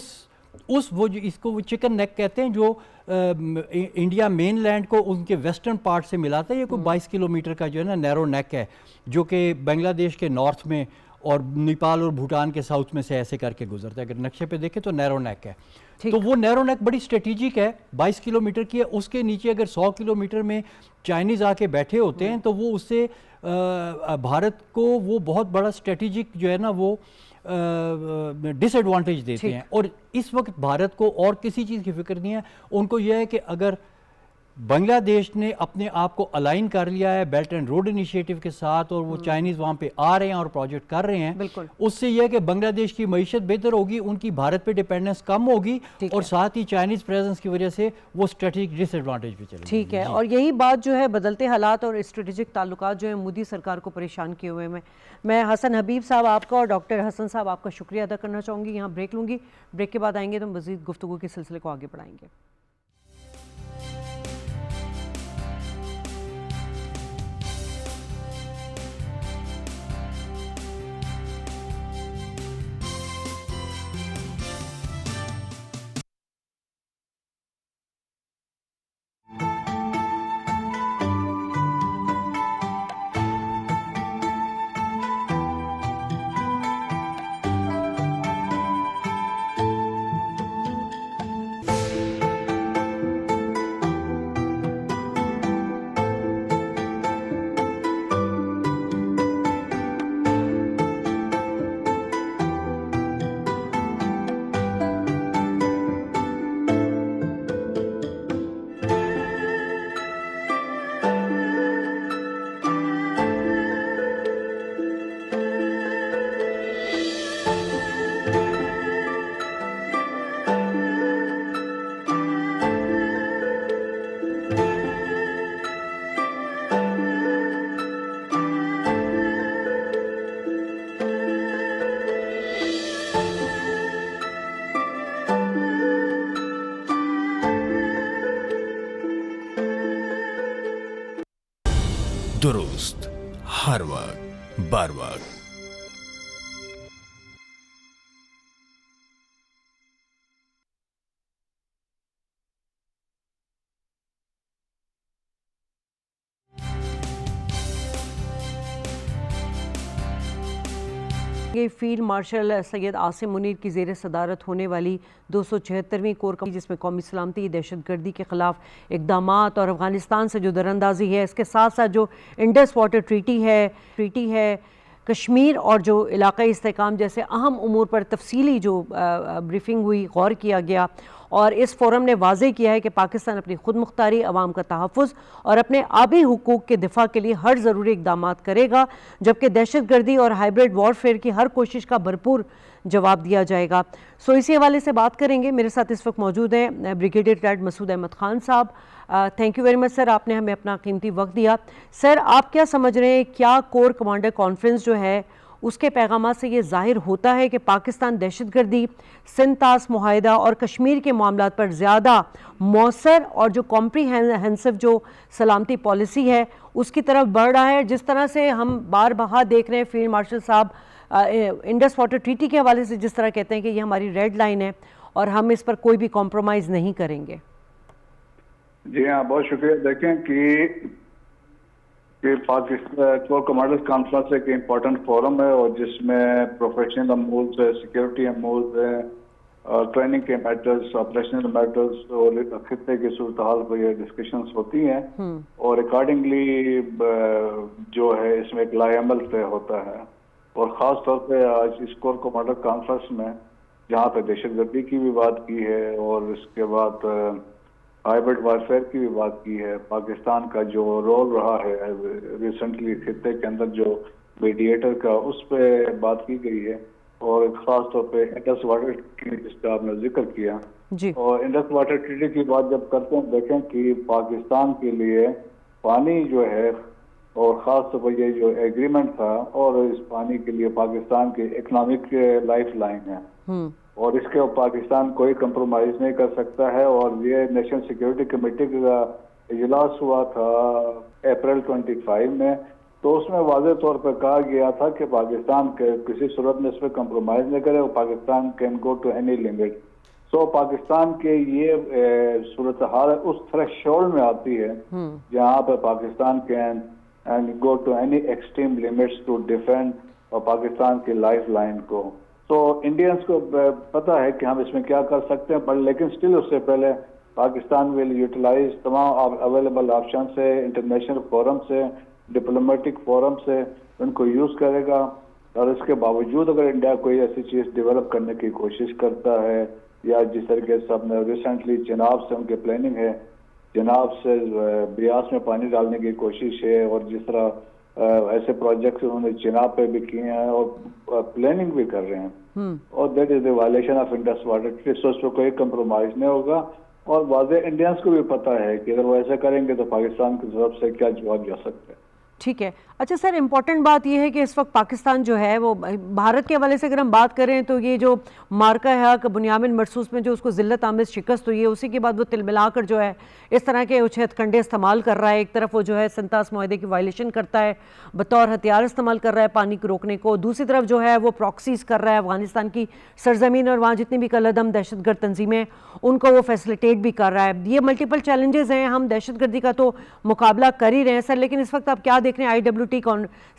जो इसको वो चिकन नेक कहते हैं जो इंडिया मेन लैंड को उनके वेस्टर्न पार्ट से मिलाता है। ये कोई 22 किलोमीटर का जो है ना नैरो नेक है जो कि बांग्लादेश के नॉर्थ में और नेपाल और भूटान के साउथ में से ऐसे करके गुजरता है। अगर नक्शे पे देखें तो नैरो नेक है। तो वो नैरो नेक बड़ी स्ट्रेटेजिक है, 22 किलोमीटर की है। उसके नीचे अगर 100 किलोमीटर में चाइनीज़ आके बैठे होते हैं तो वो उससे भारत को वो बहुत बड़ा स्ट्रेटेजिक जो है ना वो डिसएडवांटेज देते हैं। और इस वक्त भारत को और किसी चीज़ की फिक्र नहीं है। उनको यह है कि अगर बांग्लादेश ने अपने आप को अलाइन कर लिया है बेल्ट एंड रोड इनिशिएटिव के साथ और वो चाइनीज़ वहाँ पे आ रहे हैं और प्रोजेक्ट कर रहे हैं, उससे यह है कि बांग्लादेश की मईशत बेहतर होगी, उनकी भारत पे डिपेंडेंस कम होगी और साथ ही चाइनीज़ प्रेजेंस की वजह से वो स्ट्रेटेजिक डिसएडवांटेज भी चलेगी। ठीक है, और यही बात जो है बदलते हालात और स्ट्रेटेजिक ताल्लुकात जो है मोदी सरकार को परेशान किए हुए में, मैं हसन हबीब साहब आपका और डॉक्टर हसन साहब आपका शुक्रिया अदा करना चाहूँगी। यहाँ ब्रेक लूँगी, ब्रेक के बाद आएंगे तो मज़ीद गुफ्तगू के सिलसिले को आगे बढ़ाएंगे। दुरुस्त हर वक्त बर वक्त। ये फील्ड मार्शल सैयद आसिम मुनीर की ज़ेर सदारत होने वाली 276वीं कोर कमेटी, जिसमें कौमी सलामती, दहशतगर्दी के ख़िलाफ़ इकदाम और अफ़गानिस्तान से जो दरअंदाजी है, इसके साथ साथ जो इंडस वाटर ट्रीटी है, कश्मीर और जो इलाक़ाई इस्तेहकाम जैसे अहम उमूर पर तफसीली जो ब्रीफिंग हुई, गौर किया गया। और इस फोरम ने वाज़ेह किया है कि पाकिस्तान अपनी खुद मुख्तारी, अवाम का तहफ़्फ़ुज़ और अपने आबी हुकूक के दिफा के लिए हर ज़रूरी इक़दाम करेगा, जबकि दहशतगर्दी और हाइब्रिड वॉरफेयर की हर कोशिश का भरपूर जवाब दिया जाएगा। सो इसी हवाले से बात करेंगे। मेरे साथ इस वक्त मौजूद हैं ब्रिगेडियर रिटायर्ड मसूद अहमद खान साहब। Thank you very much sir, आपने हमें अपना कीमती वक्त दिया। सर, आप क्या समझ रहे हैं, क्या कोर कमांडर कॉन्फ्रेंस जो है उसके पैगाम से ये जाहिर होता है कि पाकिस्तान दहशतगर्दी, सिंध-तास मुआहिदा और कश्मीर के मामलात पर ज़्यादा मौसर और जो कॉम्प्रीहेंसिव जो सलामती पॉलिसी है उसकी तरफ बढ़ रहा है? जिस तरह से हम बार बार देख रहे हैं फील्ड मार्शल साहब इंडस वाटर ट्रीटी के हवाले से जिस तरह कहते हैं कि ये हमारी रेड लाइन है और हम इस पर कोई भी कॉम्प्रोमाइज़ नहीं करेंगे। जी हाँ, बहुत शुक्रिया। देखें कि पाकिस्तान कोर कमांडर्स कॉन्फ्रेंस एक इम्पोर्टेंट फोरम है और जिसमें प्रोफेशनल अमूर्स है, सिक्योरिटी अमूर्स है, ट्रेनिंग के मैटर्स, ऑपरेशनल मैटर्स और खित्ते की सूरत हाल पर यह डिस्कशंस होती हैं और अकॉर्डिंगली जो है इसमें एक लाएअमल तय होता है। और ख़ास तौर पे आज इस कोर कमांडर कॉन्फ्रेंस में जहाँ पे दहशतगर्दी की भी बात की है और इसके बाद हाइब्रिड वारफेयर की भी बात की है, पाकिस्तान का जो रोल रहा है रिसेंटली खित्ते के अंदर जो मीडिएटर का, उस पर बात की गई है और ख़ास तौर पे इंडस वाटर ट्रीटी जिसका आपने जिक्र किया जी। और इंडस वाटर ट्रीटी की बात जब करते हैं, देखें कि पाकिस्तान के लिए पानी जो है और ख़ास तौर पर ये जो एग्रीमेंट था और इस पानी के लिए पाकिस्तान की इकनॉमिक लाइफ लाइन है और इसके पाकिस्तान कोई कंप्रोमाइज़ नहीं कर सकता है। और ये नेशनल सिक्योरिटी कमेटी का इजलास हुआ था अप्रैल 25 में, तो उसमें वाज़ेह तौर पर कहा गया था कि पाकिस्तान के किसी सूरत में इस पर कंप्रोमाइज़ नहीं करे और Pakistan can go to any limit. So Pakistan के ये सूरत हाल उस थ्रेशोल्ड में आती है जहाँ पर Pakistan can and go to any extreme limits to defend और पाकिस्तान की लाइफ लाइन को। तो इंडियंस को पता है कि हम इसमें क्या कर सकते हैं, पर लेकिन स्टिल उससे पहले पाकिस्तान विल यूटिलाइज तमाम अवेलेबल ऑप्शन से, इंटरनेशनल फोरम से, डिप्लोमेटिक फोरम से उनको यूज़ करेगा। और इसके बावजूद अगर इंडिया कोई ऐसी चीज़ डेवलप करने की कोशिश करता है या जिस तरीके से हमने रिसेंटली जनाब से उनके प्लानिंग है, जनाब से ब्यास में पानी डालने की कोशिश है और जिस तरह ऐसे प्रोजेक्ट्स उन्होंने चिनाब पे भी किए हैं और प्लानिंग भी कर रहे हैं और that is the violation of Indus water treaty. So उसको कोई कंप्रोमाइज नहीं होगा और वाज़ेह इंडियंस को भी पता है कि अगर वो ऐसा करेंगे तो पाकिस्तान की तरफ से क्या जवाब जा सकता है। ठीक है। अच्छा सर, इम्पॉर्टेंट बात यह है कि इस वक्त पाकिस्तान जो है वो भारत के हवाले से अगर हम बात करें तो ये जो मार्का है कि बुनियामिन मरसूस में जो उसको ज़िल्लत आमिज़ शिकस्त हुई है, उसी के बाद वो तिलमिलाकर जो है इस तरह के उछेद कंडे इस्तेमाल कर रहा है। एक तरफ वो जो है सिंध-तास मुआहिदे की वायलेशन करता है, बतौर हथियार इस्तेमाल कर रहा है पानी को रोकने को, दूसरी तरफ जो है वो प्रॉक्सीज कर रहा है अफगानिस्तान की सरजमीन और वहाँ जितनी भी कलअदम दहशतगर्द तंजीमें उनको वो फैसिलिटेट भी कर रहा है। ये मल्टीपल चैलेंजेस हैं। हम दहशतगर्दी का तो मुकाबला कर ही रहे हैं सर, लेकिन इस वक्त आप क्या देख रहे हैं, IWT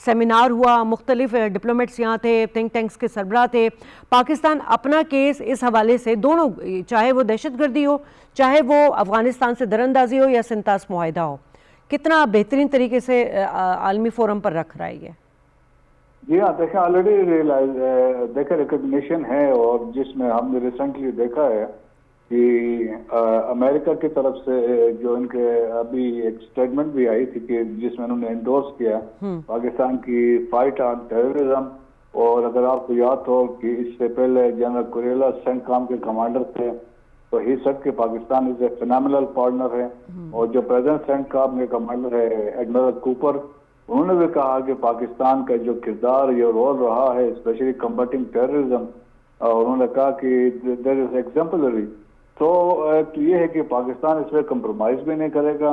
सेमिनार हुआ, मुख्तलिफ डिप्लोमेट्स यहाँ थे, थिंक टैंक्स के सरबराह थे। पाकिस्तान अपना केस इस हवाले से दोनों, चाहे वो दहशतगर्दी हो, चाहे वो अफगानिस्तान से दरअंदाजी हो या सिंध-तास मुआहिदा हो, कितना बेहतरीन तरीके से आलमी फोरम पर रख रहा है ये। जी हाँ, देखें ऑलरेडी देखें रिकग्निशन है और जिसमें हमने रिसेंटली देखा है कि अमेरिका की तरफ से जो इनके अभी एक स्टेटमेंट भी आई थी कि जिसमें उन्होंने एंडोर्स किया पाकिस्तान की फाइट ऑन टेररिज्म। और अगर आपको याद हो कि इससे पहले जनरल कुरेला सेंटकॉम के कमांडर थे, तो ही सेड कि Pakistan is a phenomenal partner है। और जो प्रेजेंट सेंटकॉम के कमांडर है एडमिरल कूपर, उन्होंने भी कहा कि पाकिस्तान का जो किरदार ये रोल रहा है स्पेशली कम्बटिंग टेररिज्म, उन्होंने कहा कि देयर इज एग्जाम्पलरी। तो ये है कि पाकिस्तान इस पर कंप्रोमाइज भी नहीं करेगा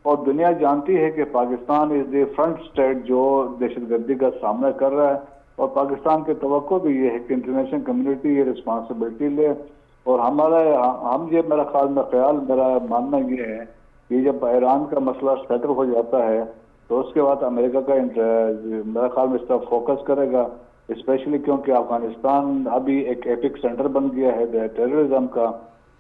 और दुनिया जानती है कि Pakistan is the front state जो दहशतगर्दी का सामना कर रहा है, और पाकिस्तान की तवक्को भी ये है कि इंटरनेशनल कम्युनिटी ये रिस्पॉन्सिबिलिटी ले। और मेरा मानना ये है कि जब ईरान का मसला सेटल हो जाता है तो उसके बाद अमेरिका का मेरा ख्याल में इस तरफ फोकस करेगा, स्पेशली क्योंकि अफगानिस्तान अभी एक एपिक सेंटर बन गया है टेररिज्म का,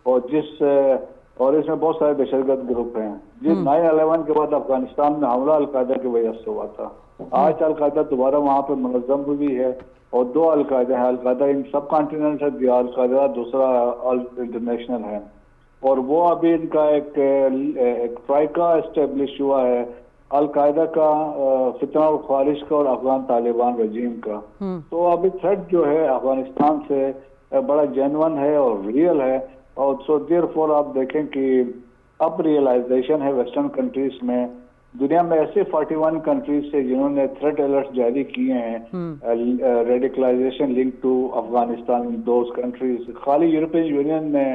और इसमें बहुत सारे दहशतगर्द ग्रुप हैं। जिस 9/11 के बाद अफगानिस्तान में हमला अलकायदा की वजह से हुआ था, आज अलकायदा दोबारा वहाँ पे मुनज़्ज़म हुई है, और 2 अलकायदा है, अलकायदा इन सब कॉन्टिनेंट है, अलकायदा दूसरा इंटरनेशनल है, और वो अभी इनका एक ट्राइका एस्टेब्लिश हुआ है अलकायदा का, फितना और ख्वारिश का और अफगान तालिबान रजीम का। तो अभी थ्रेट जो है अफगानिस्तान से बड़ा जेन्युइन है और रियल है, और सो देयरफॉर आप देखें कि अब रियलाइजेशन है वेस्टर्न कंट्रीज में, दुनिया में ऐसे 41 कंट्रीज से जिन्होंने थ्रेट अलर्ट जारी किए हैं radicalisation link to Afghanistan in those countries. खाली यूरोपियन यूनियन ने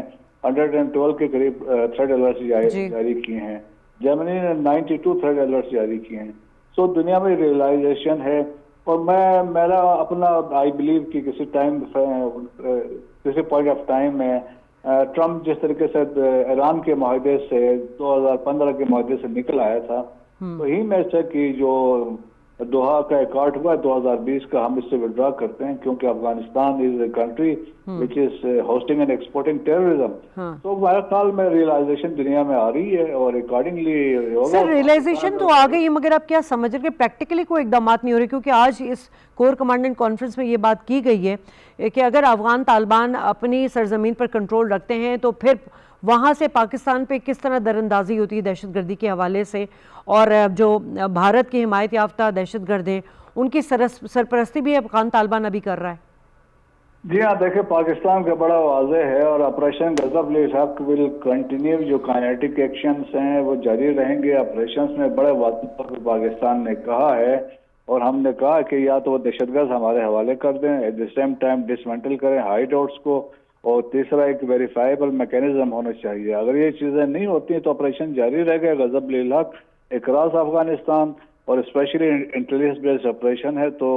112 के करीब थ्रेट अलर्ट जारी किए हैं, जर्मनी ने 92 थ्रेट अलर्ट जारी किए हैं। सो दुनिया में रियलाइजेशन है, और मेरा अपना आई बिलीव कि किसी पॉइंट ऑफ टाइम में ट्रम्प जिस तरीके से ईरान के माहदे से 2015 के माहदे से निकल आया था, तो ही में से कि जो दोहा का अकॉर्ड हुआ 2020 का, हम इससे विड्रॉ करते हैं क्योंकि Afghanistan is a country which is hosting and exporting terrorism. तो मेरे ख्याल में रियलाइजेशन दुनिया में आ रही है, और अकॉर्डिंगली सर रियलाइजेशन तो आ गई है, मगर आप क्या समझ रहे हैं प्रैक्टिकली कोई इकदाम नहीं हो रहे? क्योंकि आज इस कोर कमांडेंट कॉन्फ्रेंस में ये बात की गई है कि अगर अफगान तालिबान अपनी सरजमीन पर कंट्रोल रखते हैं तो फिर वहाँ से पाकिस्तान पे किस तरह दरअंदाजी होती है दहशतगर्दी के हवाले से, और जो भारत की हिमायत याफ्ता दहशतगर्द हैं उनकी सरपरस्ती भी अफगान तालिबान अभी कर रहा है। जी हाँ, देखिए पाकिस्तान का बड़ा वाज़ेह है, और ऑपरेशन गज़ब-ए-हक़ विल कंटिन्यू। जो काइनेटिक एक्शंस हैं वो जारी रहेंगे। ऑपरेशंस में बड़े वाज़ेह तौर पर पाकिस्तान ने कहा है, और हमने कहा कि या तो वो दहशतगर्द हमारे हवाले कर दें, at the same time dismantle करें हाइड आउट्स को, और तीसरा एक वेरीफाइबल मैकेनिज्म होना चाहिए। अगर ये चीज़ें नहीं होती हैं तो ऑपरेशन जारी रहेगा गज़ब-ए-हक़ अक्रॉस अफगानिस्तान, और स्पेशली इंटेलिजेंस बेस्ड ऑपरेशन है, तो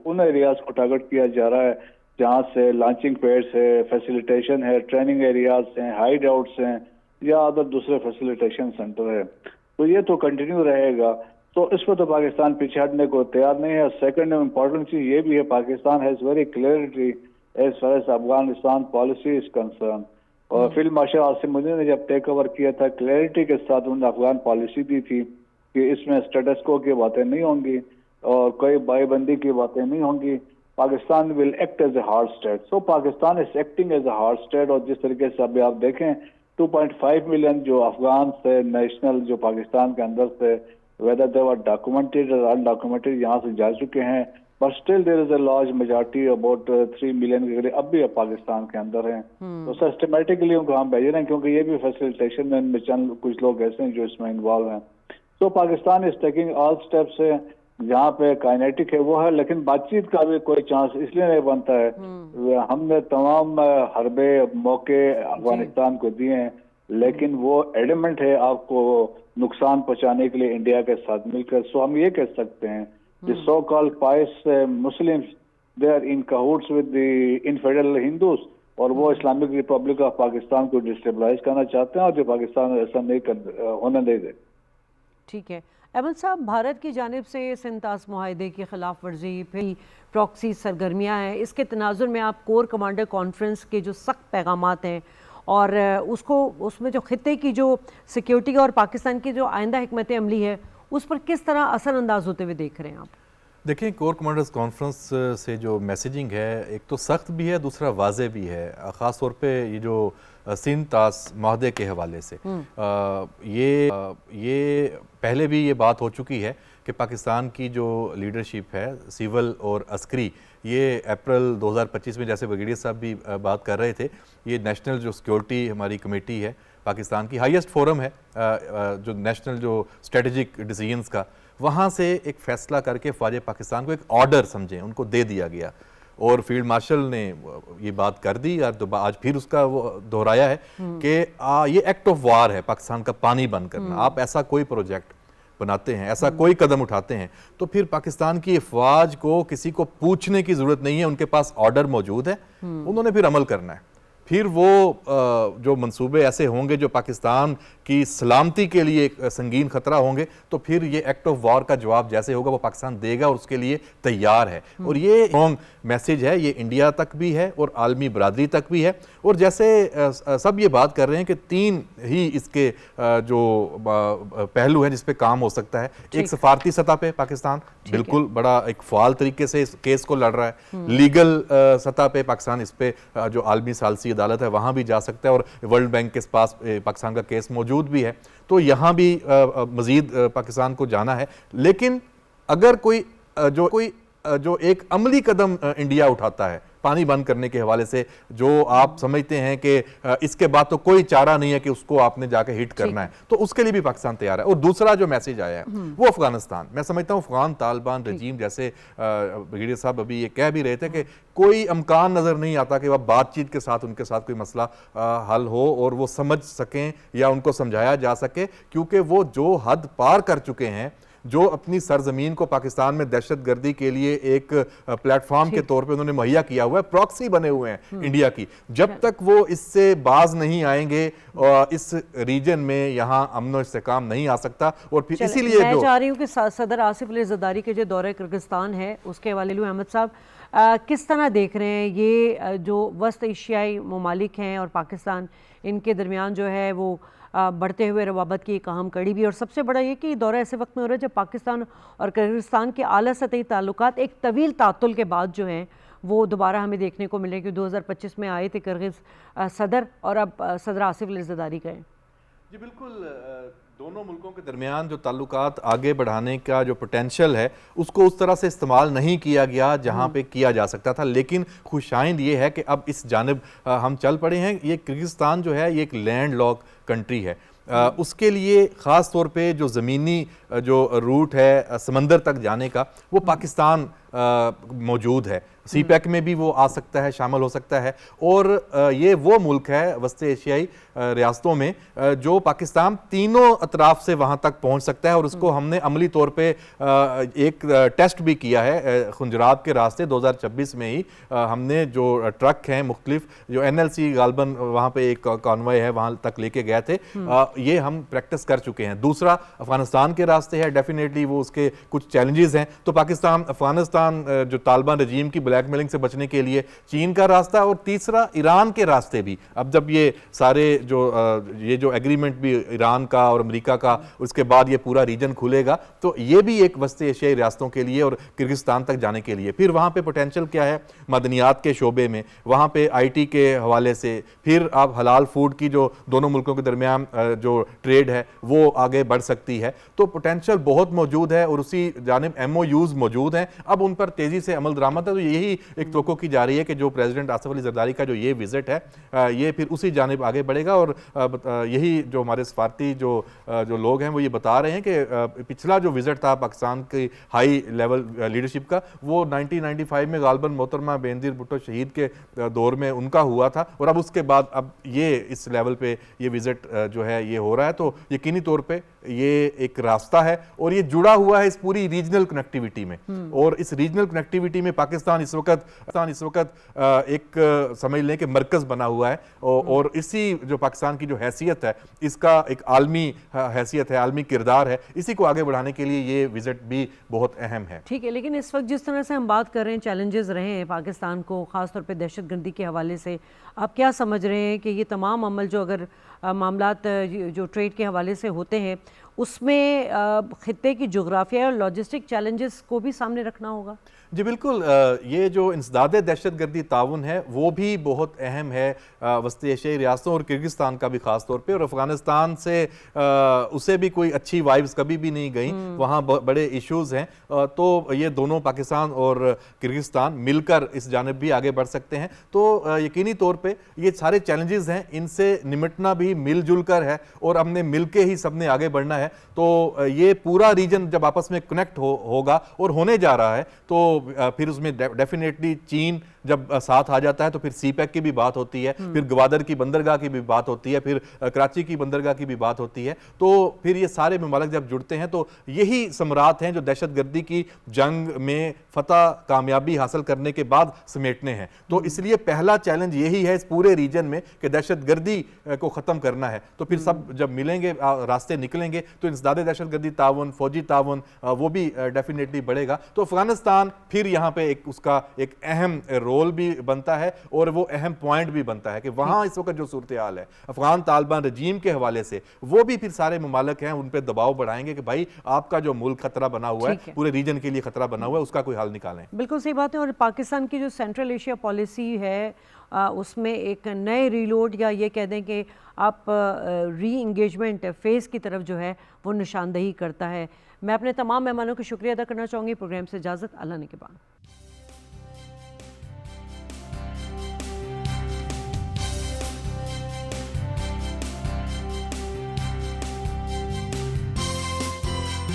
उन एरियाज को टारगेट किया जा रहा है जहाँ से लॉन्चिंग पैड्स है, फैसिलिटेशन है, ट्रेनिंग एरियाज हैं, हाइड आउट्स हैं, या अदर दूसरे फैसिलिटेशन सेंटर है। तो ये तो कंटिन्यू रहेगा, तो इस पर तो पाकिस्तान पीछे हटने को तैयार नहीं है। सेकंड इम्पोर्टेंट चीज़ ये भी है, Pakistan has very clarity as far as Afghanistan policy is concern, और फील्ड मार्शल आसिम मुनीर ने जब टेक ओवर किया था क्लैरिटी के साथ उन्होंने अफगान पॉलिसी दी थी कि इसमें स्टेटस को की बातें नहीं होंगी और कोई बाईबंदी की बातें नहीं होंगी। Pakistan will act as a hard state, so Pakistan is acting as a hard state. और जिस तरीके से अभी आप देखें 2.5 मिलियन जो अफगान से नेशनल जो पाकिस्तान के अंदर से वेदर दे वर डॉक्यूमेंटेड और अनडॉक्यूमेंटेड यहाँ से जा चुके हैं, but still there is a large majority about 3 million के करीब अब भी पाकिस्तान के अंदर हैं। तो सिस्टमेटिकली उनको हम भेज रहे हैं क्योंकि ये भी फैसिलिटेशन में इनमें चंद कुछ लोग ऐसे हैं जो इसमें इन्वॉल्व हैं। तो Pakistan is taking all steps है, जहाँ पे काइनेटिक है वो है, लेकिन बातचीत का भी कोई चांस इसलिए नहीं बनता है। हमने तमाम हरबे मौके अफगानिस्तान को दिए हैं, लेकिन वो एडमेंट है आपको नुकसान पहुंचाने के लिए इंडिया के साथ मिलकर। सो हम ये कह सकते हैं the so-called pious Muslims, they are in cahoots with the infidel Hindus, और वो इस्लामिक रिपब्लिक ऑफ पाकिस्तान को डिस्टेबलाइज करना चाहते हैं, और जो पाकिस्तान ऐसा नहीं होने नहीं दे। ठीक है अहमद साहब, भारत की जानिब से सिंतास मुआहदे की खिलाफ वर्जी, फिर प्रॉक्सी सरगर्मियाँ हैं, इसके तनाजुर में आप कोर कमांडर कॉन्फ्रेंस के जो सख्त पैगामात हैं और उसमें जो खित्ते की जो सिक्योरिटी और पाकिस्तान की जो आइंदा हिकमत अमली है उस पर किस तरह असरअंदाज होते हुए देख रहे हैं आप? देखिए, कोर कमांडर्स कॉन्फ्रेंस से जो मैसेजिंग है एक तो सख्त भी है, दूसरा वाज़े भी है। ख़ास तौर पे ये जो सिंध तास माहदे के हवाले से ये पहले भी ये बात हो चुकी है कि पाकिस्तान की जो लीडरशिप है सिविल और अस्करी, ये अप्रैल 2025 में जैसे ब्रिगेडियर साहब भी बात कर रहे थे, ये नेशनल जो सिक्योरिटी हमारी कमेटी है पाकिस्तान की, हाईएस्ट फोरम है जो नेशनल जो स्ट्रेटजिक डिसीजंस का, वहाँ से एक फ़ैसला करके फ़ौज पाकिस्तान को एक ऑर्डर समझें उनको दे दिया गया। और फील्ड मार्शल ने ये बात कर दी और आज फिर उसका वो दोहराया है कि ये एक्ट ऑफ वार है पाकिस्तान का पानी बंद करना। आप ऐसा कोई प्रोजेक्ट बनाते हैं, ऐसा कोई कदम उठाते हैं, तो फिर पाकिस्तान की अफवाज को किसी को पूछने की जरूरत नहीं है, उनके पास ऑर्डर मौजूद है, उन्होंने फिर अमल करना है। फिर वो जो मंसूबे ऐसे होंगे जो पाकिस्तान की सलामती के लिए एक संगीन खतरा होंगे, तो फिर ये एक्ट ऑफ वॉर का जवाब जैसे होगा वो पाकिस्तान देगा और उसके लिए तैयार है। और ये स्ट्रॉन्ग मैसेज है, ये इंडिया तक भी है और आलमी बरादरी तक भी है। और जैसे सब ये बात कर रहे हैं कि 3 ही इसके जो पहलू हैं जिस पे काम हो सकता है। एक सफारती सतह पे पाकिस्तान बिल्कुल बड़ा एक फाल तरीके से इस केस को लड़ रहा है। लीगल सतह पे पाकिस्तान इस पे जो आलमी सालसी अदालत है वहां भी जा सकता है और वर्ल्ड बैंक के पास पाकिस्तान का केस मौजूद भी है, तो यहां भी मजीद पाकिस्तान को जाना है। लेकिन अगर कोई जो एक अमली कदम इंडिया उठाता है पानी बंद करने के हवाले से, जो आप समझते हैं कि इसके बाद तो कोई चारा नहीं है कि उसको आपने जाके हिट करना है, तो उसके लिए भी पाकिस्तान तैयार है। और दूसरा जो मैसेज आया है वो अफगानिस्तान, मैं समझता हूँ अफगान तालिबान रजीम जैसे ब्रिगेडियर साहब अभी ये कह भी रहे थे कि कोई इम्कान नजर नहीं आता कि वह बातचीत के साथ उनके साथ कोई मसला हल हो और वो समझ सकें या उनको समझाया जा सके, क्योंकि वो जो हद पार कर चुके हैं, जो अपनी सरजमीन को पाकिस्तान में दहशतगर्दी के लिए एक प्लेटफॉर्म के तौर पे उन्होंने मुहैया किया हुआ है, प्रॉक्सी बने हुए हैं इंडिया की, जब तक वो इससे बाज नहीं आएंगे इस रीजन में यहाँ अमन इस्तेकाम नहीं आ सकता। और फिर इसीलिए मैं चाह रही हूँ कि सदर आसिफ अली ज़रदारी के जो दौरे किर्गिस्तान है उसके हवाले लूँ। अहमद साहब किस तरह देख रहे हैं ये जो वस्त एशियाई ममालिक हैं और पाकिस्तान, इनके दरमियान जो है वो बढ़ते हुए रवाबत की एक अहम कड़ी भी, और सबसे बड़ा ये कि दौरा ऐसे वक्त में हो रहा है जब पाकिस्तान और किर्गिस्तान के आला सतही ताल्लुकात एक तवील तातुल के बाद जो हैं वो दोबारा हमें देखने को मिले कि 2025 में आए थे किर्गिज सदर और अब सदर आसिफ अली ज़रदारी गए। जी बिल्कुल, दोनों मुल्कों के दरमियान जो ताल्लुकात आगे बढ़ाने का जो पोटेंशियल है उसको उस तरह से इस्तेमाल नहीं किया गया जहां पे किया जा सकता था। लेकिन खुशाइंद ये है कि अब इस जानिब हम चल पड़े हैं। ये किर्गिस्तान जो है ये एक लैंड लॉक कंट्री है, उसके लिए ख़ास तौर पे जो ज़मीनी जो रूट है समंदर तक जाने का वो पाकिस्तान मौजूद है। CPEC में भी वो आ सकता है, शामिल हो सकता है। और ये वो मुल्क है वस्त एशियाई रियासतों में जो पाकिस्तान तीनों अतराफ से वहाँ तक पहुँच सकता है। और उसको हमने अमली तौर पे एक टेस्ट भी किया है खुंजरात के रास्ते 2026 में ही। हमने जो ट्रक हैं मुख्तलिफ, जो NLC गालबन वहाँ पे एक कॉन्वॉय है वहाँ तक लेके गए थे, ये हम प्रैक्टिस कर चुके हैं। दूसरा अफगानिस्तान के रास्ते है, डेफिनेटली वो उसके कुछ चैलेंजेस हैं। तो पाकिस्तान अफगानिस्तान जो तालिबान रजीम की ब्लैकमेलिंग से बचने के लिए चीन का रास्ता, और तीसरा ईरान के रास्ते भी। अब जब ये सारे जो एग्रीमेंट भी ईरान का और अमेरिका का, उसके बाद ये पूरा रीजन खुलेगा, तो ये भी एक वस्त एशियाई रियासतों के लिए और किर्गिस्तान तक जाने के लिए। फिर वहाँ पे पोटेंशियल क्या है मदनियात के शोबे में, वहाँ पे IT के हवाले से, फिर आप हलाल फूड की जो दोनों मुल्कों के दरमियान जो ट्रेड है वो आगे बढ़ सकती है। तो पोटेंशियल बहुत मौजूद है और उसी जानिब MOUs मौजूद हैं। अब उन पर तेजी से अमल दरामद है। तो यही एक तवक्को की जा रही है कि जो प्रेसिडेंट आसिफ अली ज़रदारी का जो ये विजिट है ये फिर उसी जानिब आगे बढ़ेगा। और यही जो हमारे सफारती जो लोग हैं वो ये बता रहे हैं कि पिछला जो विजिट था पाकिस्तान की हाई लेवल लीडरशिप का, वो 1995 में गालबन मोहतरमा बेनज़ीर भुट्टो शहीद के दौर में उनका हुआ था। और अब उसके बाद अब ये इस लेवल पे ये विजिट जो है ये हो रहा है। तो यकीनी तौर पे ये एक रास्ता है और ये जुड़ा हुआ है इस पूरी रीजनल कनेक्टिविटी में। और इस रीजनल कनेक्टिविटी में पाकिस्तान इस वक्त एक समझ लें कि मरकज बना हुआ है। और इसी जो पाकिस्तान की जो हैसियत है, इसका एक आलमी हैसियत है, आलमी किरदार है, इसी को आगे बढ़ाने के लिए ये विजिट भी बहुत अहम है। ठीक है, लेकिन इस वक्त जिस तरह से हम बात कर रहे हैं, चैलेंजेस रहे हैं पाकिस्तान को ख़ासतौर पे दहशतगर्दी के हवाले से, आप क्या समझ रहे हैं कि ये तमाम अमल जो अगर मामलात जो ट्रेड के हवाले से होते हैं उसमें खित्ते की जोग्राफिया और लॉजिस्टिक चैलेंजेस को भी सामने रखना होगा? जी बिल्कुल, ये जो इंसदाद दहशतगर्दी ताउन है वो भी बहुत अहम है वस्त एशियाई रियासतों और किर्गिस्तान का भी ख़ास तौर पे। और अफगानिस्तान से उसे भी कोई अच्छी वाइब्स कभी भी नहीं गई, वहाँ बड़े इश्यूज़ हैं। तो ये दोनों पाकिस्तान और किर्गिस्तान मिलकर इस जानिब भी आगे बढ़ सकते हैं। तो यकीनी तौर पर ये सारे चैलेंजेस हैं, इनसे निमटना भी मिलजुल कर है और हमने मिल के ही सबने आगे बढ़ना है। तो ये पूरा रीजन जब आपस में कनेक्ट होगा और होने जा रहा है, तो फिर उसमें डेफिनेटली चीन जब साथ आ जाता है तो फिर सीपैक की भी बात होती है, फिर ग्वादर की बंदरगाह की भी बात होती है, फिर कराची की बंदरगाह की भी बात होती है। तो फिर ये सारे ममालिक जब जुड़ते हैं तो यही सम्राट हैं जो दहशतगर्दी की जंग में फतह कामयाबी हासिल करने के बाद समेटने हैं। तो इसलिए पहला चैलेंज यही है इस पूरे रीजन में कि दहशतगर्दी को ख़त्म करना है। तो फिर सब जब मिलेंगे, रास्ते निकलेंगे, तो इंसदाद दहशतगर्दी ताउन, फौजी ताउन वो भी डेफिनेटली बढ़ेगा। तो अफगानिस्तान फिर यहाँ पे एक उसका एक अहम रोल भी बनता है और वो अहम पॉइंट भी बनता है कि वहाँ इस वक्त जो सूरत हाल है अफगान तालिबान रजीम के हवाले से, वो भी फिर सारे ममालिक हैं उन पर दबाव बढ़ाएंगे कि भाई आपका जो मुल्क खतरा बना हुआ है, पूरे रीजन के लिए खतरा बना हुआ है, उसका कोई हल निकालें। बिल्कुल सही बात है। और पाकिस्तान की जो सेंट्रल एशिया पॉलिसी है उसमें एक नए रीलोड या ये कह दें कि आप री इंगेजमेंट फेज़ की तरफ जो है वो निशानदही करता है। मैं अपने तमाम मेहमानों का शुक्रिया अदा करना चाहूँगी। प्रोग्राम से इजाज़त, अल्लाह ने के बाद।